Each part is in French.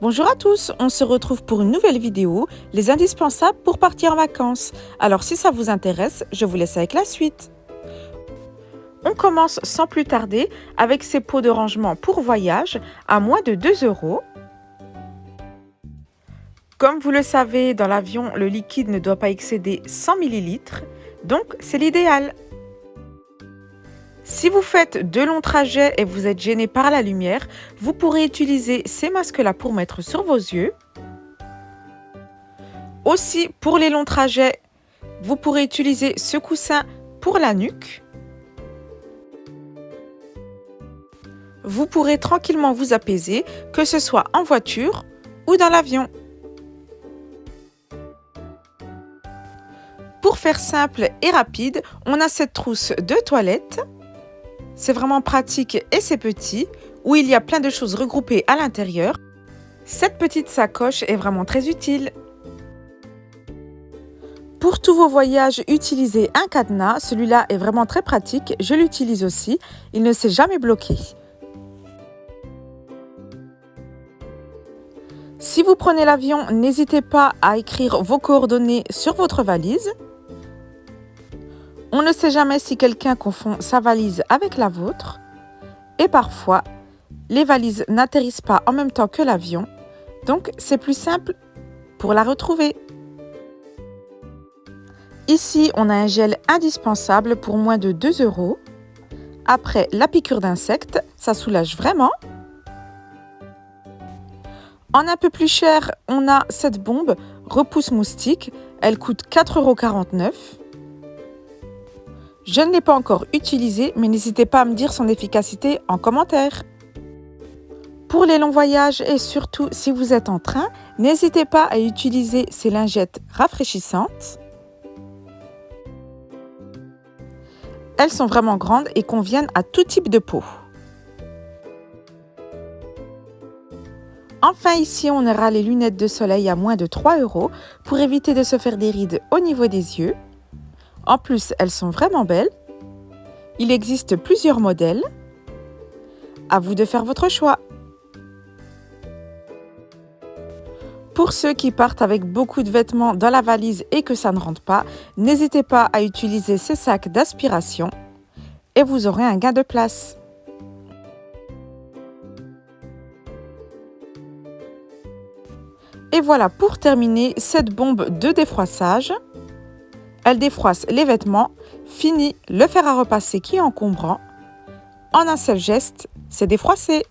Bonjour à tous, on se retrouve pour une nouvelle vidéo, les indispensables pour partir en vacances. Alors si ça vous intéresse, je vous laisse avec la suite. On commence sans plus tarder avec ces pots de rangement pour voyage à moins de 2 €. Comme vous le savez, dans l'avion, le liquide ne doit pas excéder 100 ml, donc c'est l'idéal. Si vous faites de longs trajets et vous êtes gêné par la lumière, vous pourrez utiliser ces masques-là pour mettre sur vos yeux. Aussi, pour les longs trajets, vous pourrez utiliser ce coussin pour la nuque. Vous pourrez tranquillement vous apaiser, que ce soit en voiture ou dans l'avion. Pour faire simple et rapide, on a cette trousse de toilette. C'est vraiment pratique et c'est petit, où il y a plein de choses regroupées à l'intérieur. Cette petite sacoche est vraiment très utile. Pour tous vos voyages, utilisez un cadenas. Celui-là est vraiment très pratique. Je l'utilise aussi. Il ne s'est jamais bloqué. Si vous prenez l'avion, n'hésitez pas à écrire vos coordonnées sur votre valise. On ne sait jamais si quelqu'un confond sa valise avec la vôtre. Et parfois, les valises n'atterrissent pas en même temps que l'avion. Donc, c'est plus simple pour la retrouver. Ici, on a un gel indispensable pour moins de 2 €. Après la piqûre d'insectes, ça soulage vraiment. En un peu plus cher, on a cette bombe repousse moustique. Elle coûte 4,49 €. Je ne l'ai pas encore utilisée, mais n'hésitez pas à me dire son efficacité en commentaire. Pour les longs voyages et surtout si vous êtes en train, n'hésitez pas à utiliser ces lingettes rafraîchissantes. Elles sont vraiment grandes et conviennent à tout type de peau. Enfin ici, on aura les lunettes de soleil à moins de 3 € pour éviter de se faire des rides au niveau des yeux. En plus, elles sont vraiment belles. Il existe plusieurs modèles. À vous de faire votre choix. Pour ceux qui partent avec beaucoup de vêtements dans la valise et que ça ne rentre pas, n'hésitez pas à utiliser ces sacs d'aspiration et vous aurez un gain de place. Et voilà pour terminer cette bombe de défroissage. Elle défroisse les vêtements. Fini le fer à repasser qui est encombrant. En un seul geste, c'est défroissé.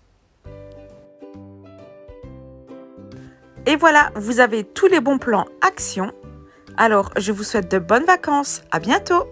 Et voilà, vous avez tous les bons plans action. Alors, je vous souhaite de bonnes vacances. À bientôt!